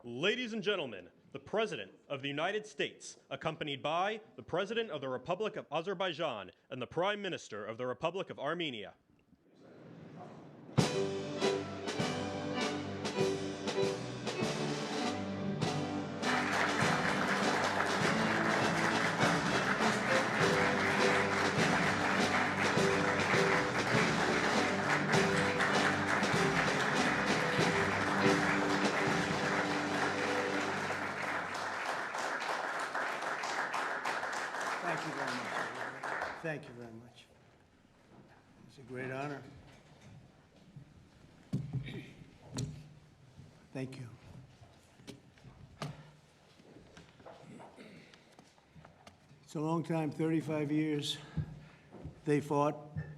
Ladies and gentlemen, the President of the United States, accompanied by the President of the Republic of Azerbaijan and the Prime Minister of the Republic of Armenia. Thank you very much. Thank you very much. It's a great honor. Thank you. It's a long time, 35 years. They fought,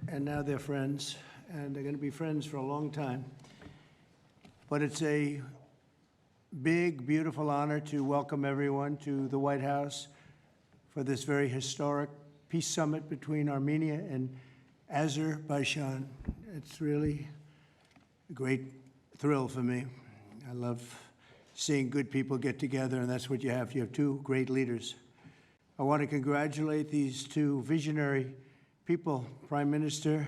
and now they're friends, and they're going to be friends for a long time. But it's a big, beautiful honor to welcome everyone to the White House for this very historic peace summit between Armenia and Azerbaijan. It's really a great thrill for me. I love seeing good people get together, and that's what you have. You have two great leaders. I want to congratulate these two visionary people, Prime Minister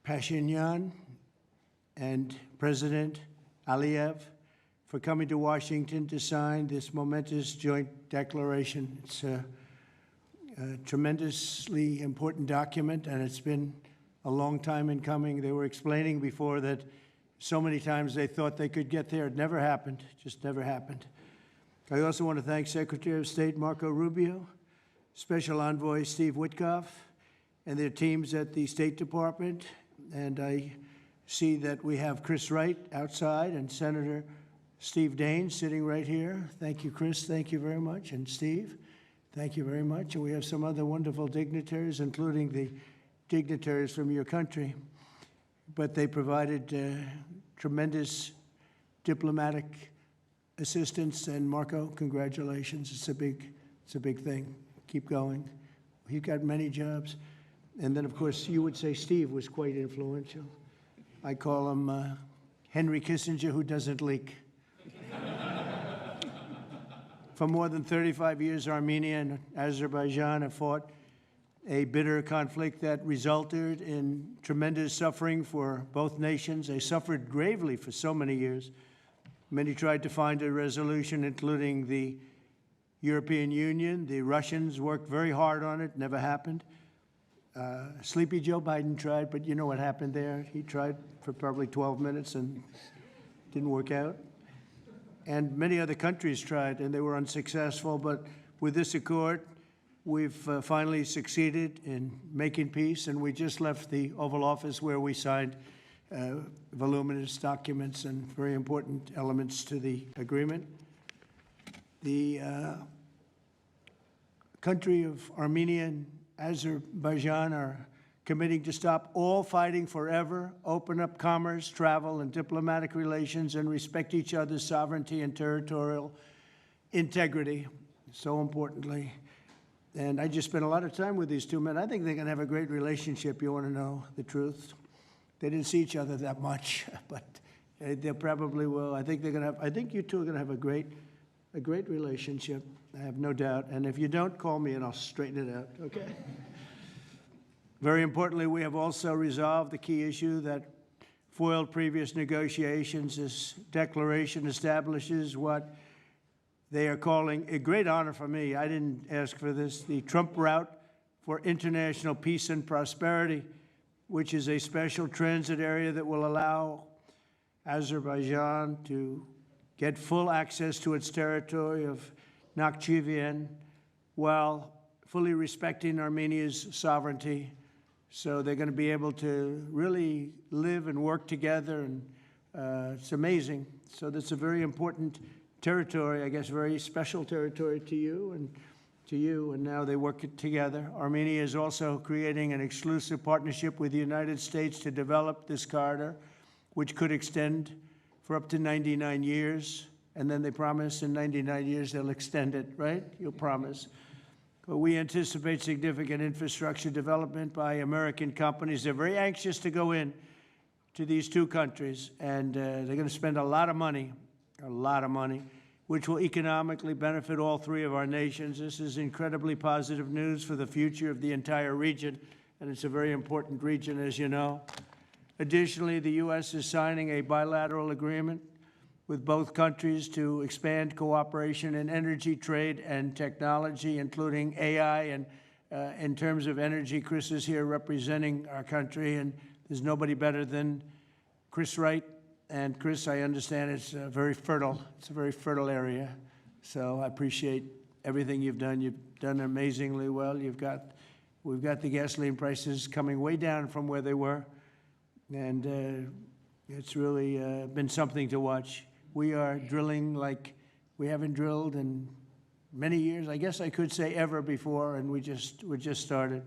Pashinyan and President Aliyev, for coming to Washington to sign this momentous joint declaration. It's a tremendously important document, and it's been a long time in coming. They were explaining before that so many times they thought they could get there. It never happened, just never happened. I also want to thank Secretary of State Marco Rubio, Special Envoy Steve Witkoff, and their teams at the State Department. And I see that we have Chris Wright outside and Senator Steve Daines sitting right here. Thank you, Chris. Thank you very much. And Steve, thank you very much. And we have some other wonderful dignitaries, including the dignitaries from your country. But they provided tremendous diplomatic assistance. And Marco, congratulations. It's a big thing. Keep going. You've got many jobs. And then, of course, you would say Steve was quite influential. I call him Henry Kissinger, who doesn't leak. For more than 35 years, Armenia and Azerbaijan have fought a bitter conflict that resulted in tremendous suffering for both nations. They suffered gravely for so many years. Many tried to find a resolution, including the European Union. The Russians worked very hard on it, never happened. Sleepy Joe Biden tried, but you know what happened there. He tried for probably 12 minutes and didn't work out. And many other countries tried, and they were unsuccessful. But with this accord, we've finally succeeded in making peace, and we just left the Oval Office where we signed voluminous documents and very important elements to the agreement. The country of Armenia and Azerbaijan are committing to stop all fighting forever, open up commerce, travel, and diplomatic relations, and respect each other's sovereignty and territorial integrity, so importantly. And I just spent a lot of time with these two men. I think they're going to have a great relationship. You want to know the truth? They didn't see each other that much, but they probably will. I think they're going to have. I think you two are going to have a great relationship. I have no doubt. And if you don't, call me and I'll straighten it out. Okay. Very importantly, we have also resolved the key issue that foiled previous negotiations. This declaration establishes what they are calling a great honor for me. I didn't ask for this. The Trump route for international peace and prosperity, which is a special transit area that will allow Azerbaijan to get full access to its territory of Nakhchivan while fully respecting Armenia's sovereignty. So they're going to be able to really live and work together, and it's amazing. So that's a very important territory, I guess, very special territory to you, and now they work together. Armenia is also creating an exclusive partnership with the United States to develop this corridor, which could extend for up to 99 years. And then they promise in 99 years they'll extend it, right? You'll promise. But we anticipate significant infrastructure development by American companies. They're very anxious to go in to these two countries, and they're going to spend a lot of money a lot of money, which will economically benefit all three of our nations. This is incredibly positive news for the future of the entire region, and it's a very important region, as you know. Additionally, the U.S. is signing a bilateral agreement with both countries to expand cooperation in energy, trade, and technology, including AI. And in terms of energy, Chris is here representing our country, and there's nobody better than Chris Wright. And Chris, I understand it's very fertile. It's a very fertile area. So I appreciate everything you've done. You've done amazingly well. We've got the gasoline prices coming way down from where they were. And it's really been something to watch. We are drilling like we haven't drilled in many years. I guess I could say ever before, and we just started.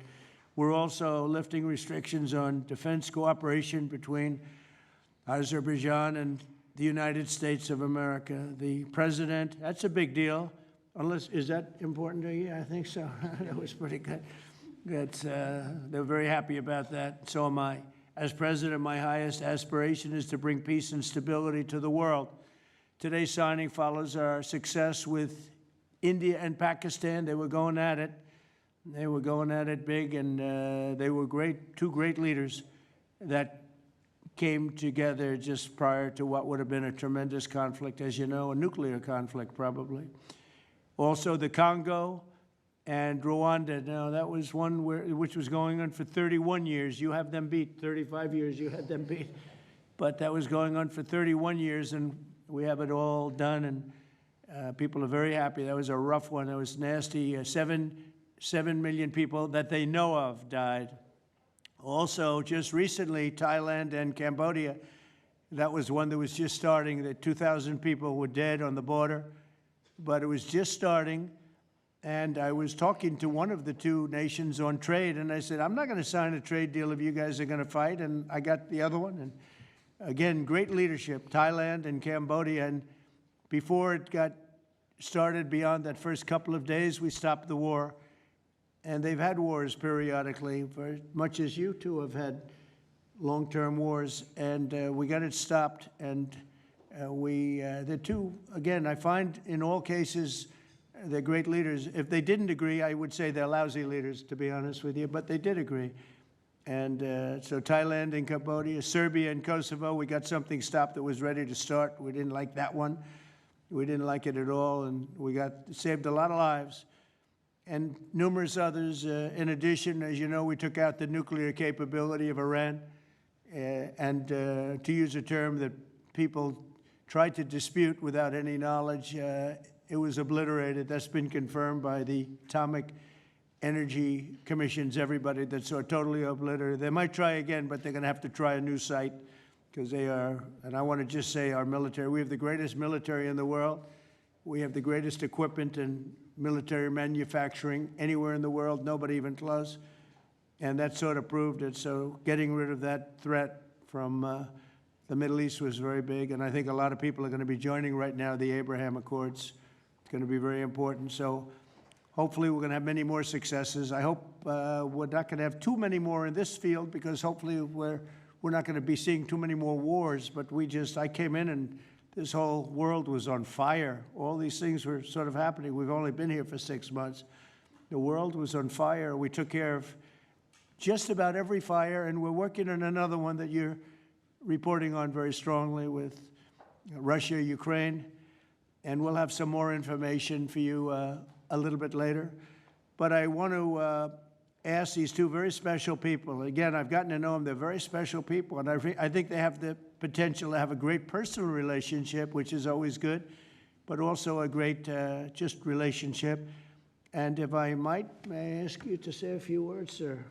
We're also lifting restrictions on defense cooperation between Azerbaijan and the United States of America. The president, that's a big deal. Is that important to you? I think so. That was pretty good. They're very happy about that. So am I. As president, my highest aspiration is to bring peace and stability to the world. Today's signing follows our success with India and Pakistan. They were going at it. They were going at it big, and they were great, two great leaders that came together just prior to what would have been a tremendous conflict, as you know, a nuclear conflict probably. Also the Congo and Rwanda. Now that was one which was going on for 31 years. You have them beat. 35 years you had them beat. But that was going on for 31 years, and we have it all done, and people are very happy. That was a rough one. That was nasty. 7 million people that they know of died. Also, just recently, Thailand and Cambodia, that was one that was just starting. That 2,000 people were dead on the border, but it was just starting. And I was talking to one of the two nations on trade, and I said, I'm not going to sign a trade deal if you guys are going to fight. And I got the other one. And again, great leadership, Thailand and Cambodia. And before it got started, beyond that first couple of days, we stopped the war. And they've had wars periodically, very much as you two have had long-term wars. And we got it stopped. And the two, again, I find in all cases, they're great leaders. If they didn't agree, I would say they're lousy leaders, to be honest with you. But they did agree. And so Thailand and Cambodia, Serbia and Kosovo, we got something stopped that was ready to start. We didn't like that one. We didn't like it at all, and we saved a lot of lives. And numerous others. In addition, as you know, we took out the nuclear capability of Iran. And to use a term that people tried to dispute without any knowledge, it was obliterated. That's been confirmed by the Atomic Energy Commissions, everybody, that's totally obliterated. They might try again, but they're going to have to try a new site because they are, and I want to just say our military, we have the greatest military in the world. We have the greatest equipment and military manufacturing anywhere in the world, nobody even close. And that sort of proved it. So getting rid of that threat from the Middle East was very big. And I think a lot of people are going to be joining right now the Abraham Accords. It's going to be very important. So hopefully we're going to have many more successes. I hope we're not going to have too many more in this field because hopefully we're not going to be seeing too many more wars. But I came in and this whole world was on fire. All these things were sort of happening. We've only been here for 6 months. The world was on fire. We took care of just about every fire, and we're working on another one that you're reporting on very strongly with Russia, Ukraine, and we'll have some more information for you a little bit later. But I want to ask these two very special people. Again, I've gotten to know them. They're very special people, and I think they have the potential to have a great personal relationship, which is always good, but also a great just relationship. And if I might, may I ask you to say a few words, sir?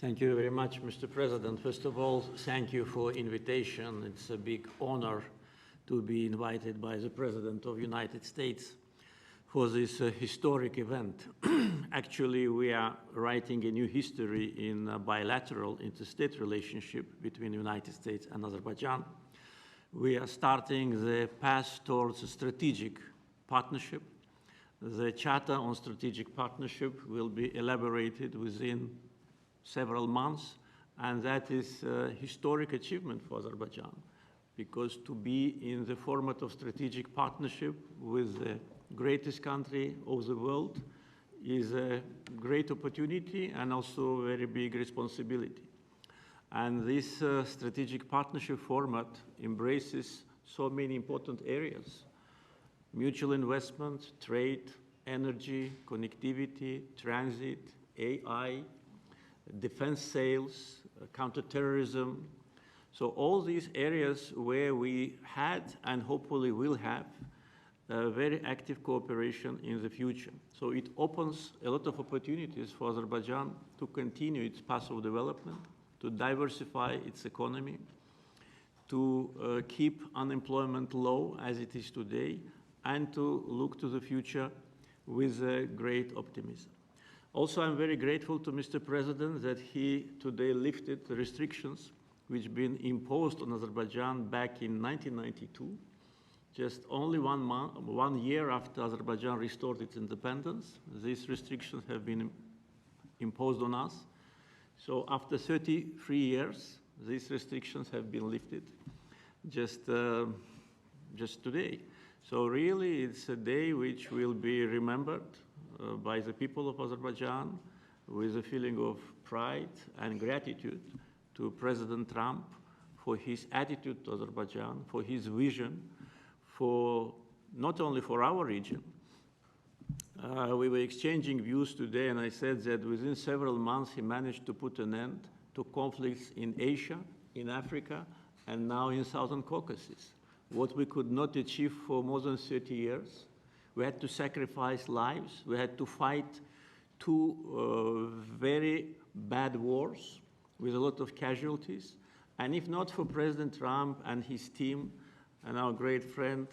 Thank you very much, Mr. President. First of all, thank you for invitation. It's a big honor to be invited by the President of the United States for this historic event. Actually, we are writing a new history in a bilateral interstate relationship between the United States and Azerbaijan. We are starting the path towards a strategic partnership. The Charter on Strategic Partnership will be elaborated within several months, and that is a historic achievement for Azerbaijan. because to be in the format of strategic partnership with the greatest country of the world is a great opportunity and also a very big responsibility. And this strategic partnership format embraces so many important areas: mutual investment, trade, energy, connectivity, transit, AI, defense sales, counterterrorism. So all these areas where we had and hopefully will have very active cooperation in the future. So it opens a lot of opportunities for Azerbaijan to continue its path of development, to diversify its economy, to keep unemployment low as it is today, and to look to the future with great optimism. Also, I'm very grateful to Mr. President that he today lifted the restrictions which have been imposed on Azerbaijan back in 1992, just only 1 year after Azerbaijan restored its independence. These restrictions have been imposed on us. So after 33 years, these restrictions have been lifted just today. So really, it's a day which will be remembered by the people of Azerbaijan with a feeling of pride and gratitude to President Trump for his attitude to Azerbaijan, for his vision, for not only for our region. We were exchanging views today, and I said that within several months he managed to put an end to conflicts in Asia, in Africa, and now in Southern Caucasus. What we could not achieve for more than 30 years. We had to sacrifice lives. We had to fight two very bad wars with a lot of casualties. And if not for President Trump and his team, and our great friend,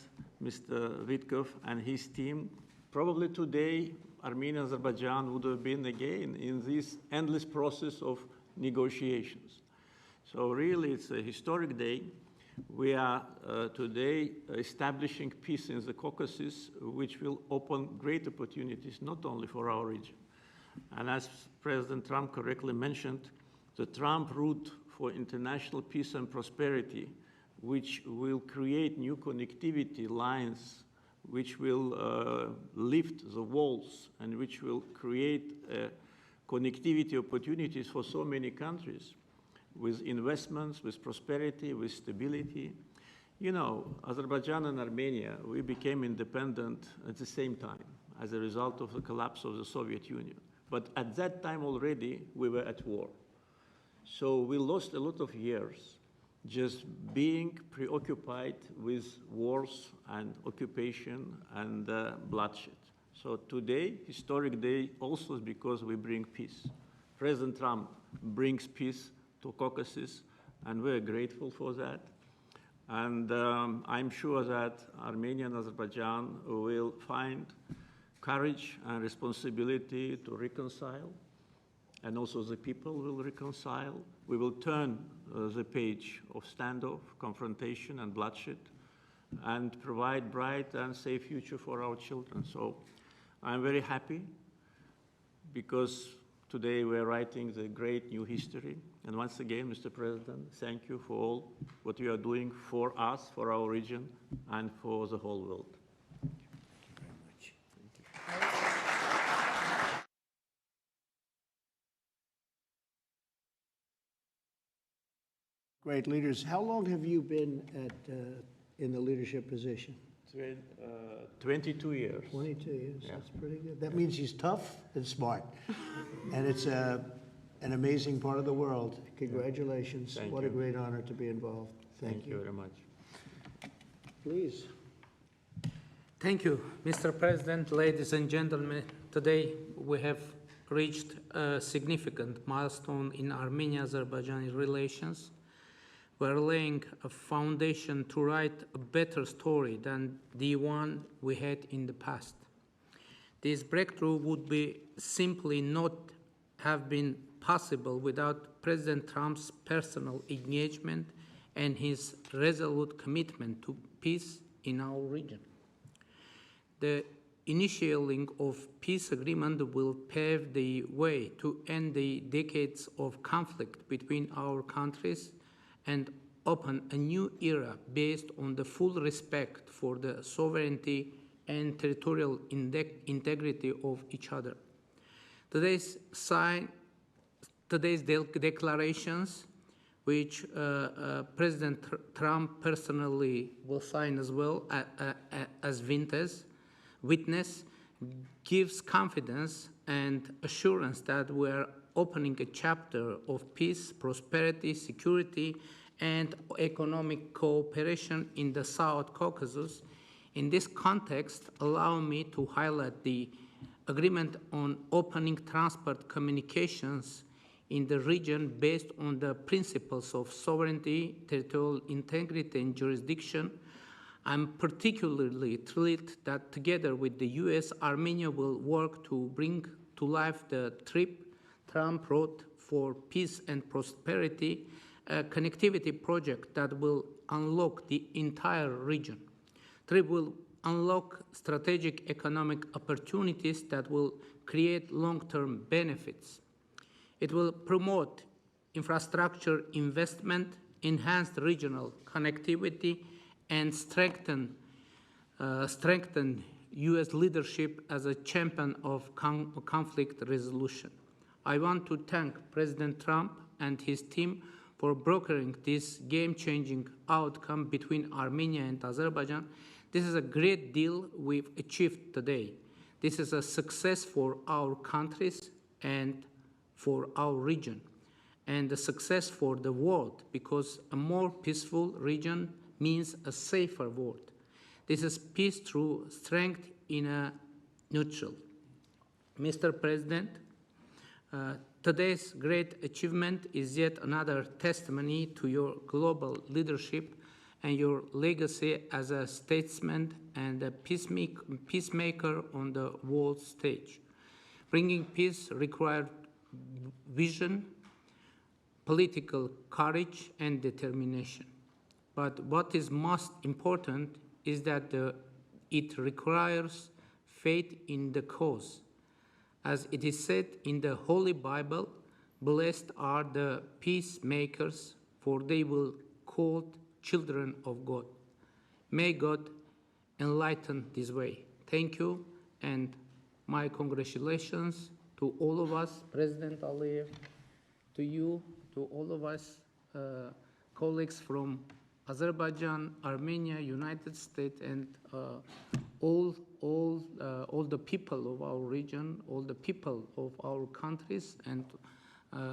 Mr. Vitkov and his team, probably today, Armenia and Azerbaijan would have been again in this endless process of negotiations. So really, it's a historic day. We are today establishing peace in the Caucasus, which will open great opportunities, not only for our region. And as President Trump correctly mentioned, the Trump route for international peace and prosperity, which will create new connectivity lines, which will lift the walls, and which will create connectivity opportunities for so many countries, with investments, with prosperity, with stability. You know, Azerbaijan and Armenia, we became independent at the same time as a result of the collapse of the Soviet Union. But at that time already, we were at war. So we lost a lot of years just being preoccupied with wars and occupation and bloodshed. So today, historic day, also is because we bring peace. President Trump brings peace to Caucasus, and we're grateful for that. And I'm sure that Armenia and Azerbaijan will find courage and responsibility to reconcile, and also the people will reconcile. We will turn the page of standoff, confrontation, and bloodshed, and provide bright and safe future for our children. So I'm very happy because today we're writing the great new history. And once again, Mr. President, thank you for all what you are doing for us, for our region, and for the whole world. Great leaders. How long have you been in the leadership position? 22 years. 22 years. Yeah. That's pretty good. That means he's tough and smart. And it's an amazing part of the world. Congratulations. Thank what you. A great honor to be involved. Thank you very much. Please. Thank you, Mr. President, ladies and gentlemen. Today we have reached a significant milestone in Armenia-Azerbaijani relations. We're laying a foundation to write a better story than the one we had in the past. This breakthrough would be simply not have been possible without President Trump's personal engagement and his resolute commitment to peace in our region. The initiating of peace agreement will pave the way to end the decades of conflict between our countries and open a new era based on the full respect for the sovereignty and territorial integrity of each other. Today's declarations, which President Trump personally will sign as well as witness, gives confidence and assurance that we're opening a chapter of peace, prosperity, security, and economic cooperation in the South Caucasus. In this context, allow me to highlight the agreement on opening transport communications in the region based on the principles of sovereignty, territorial integrity, and jurisdiction. I'm particularly thrilled that together with the US, Armenia will work to bring to life the TRIP, Trump Road for Peace and Prosperity, a connectivity project that will unlock the entire region. TRIP will unlock strategic economic opportunities that will create long-term benefits. It will promote infrastructure investment, enhance regional connectivity, and strengthen U.S. leadership as a champion of conflict resolution. I want to thank President Trump and his team for brokering this game-changing outcome between Armenia and Azerbaijan. This is a great deal we've achieved today. This is a success for our countries and for our region, and a success for the world, because a more peaceful region means a safer world. This is peace through strength in a nutshell. Mr. President, today's great achievement is yet another testimony to your global leadership and your legacy as a statesman and a peacemaker on the world stage. Bringing peace required vision, political courage, and determination. But what is most important is that it requires faith in the cause. As it is said in the Holy Bible, blessed are the peacemakers, for they will be called children of God. May God enlighten this way. Thank you, and my congratulations to all of us, President Aliyev, to you, to all of us, colleagues from Azerbaijan, Armenia, United States, and all the people of our region, all the people of our countries, and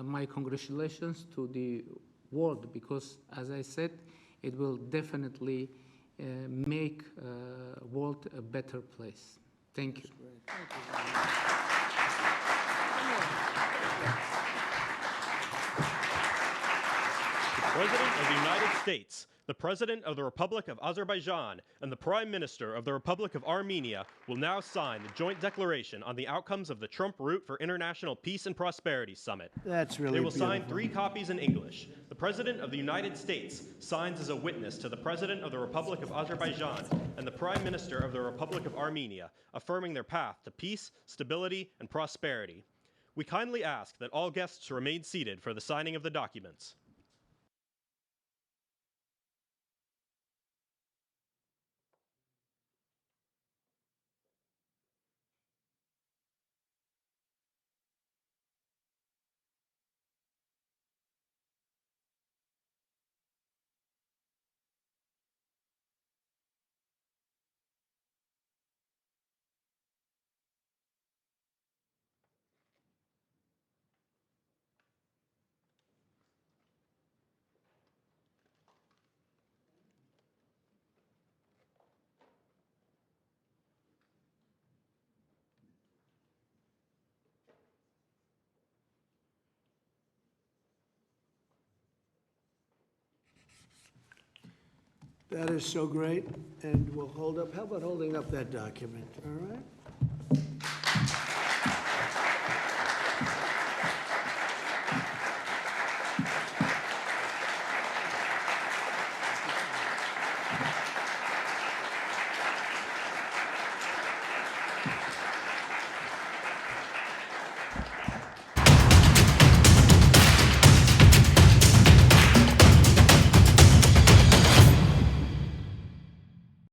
my congratulations to the world, because, as I said, it will definitely make the world a better place. Thank you. Thank you very much. President of the United States, the President of the Republic of Azerbaijan, and the Prime Minister of the Republic of Armenia will now sign the joint declaration on the outcomes of the Trump Route for International Peace and Prosperity Summit. That's really They will beautiful. sign 3 copies in English. The President of the United States signs as a witness to the President of the Republic of Azerbaijan and the Prime Minister of the Republic of Armenia, affirming their path to peace, stability, and prosperity. We kindly ask that all guests remain seated for the signing of the documents. That is so great, and we'll hold up, how about holding up that document, all right?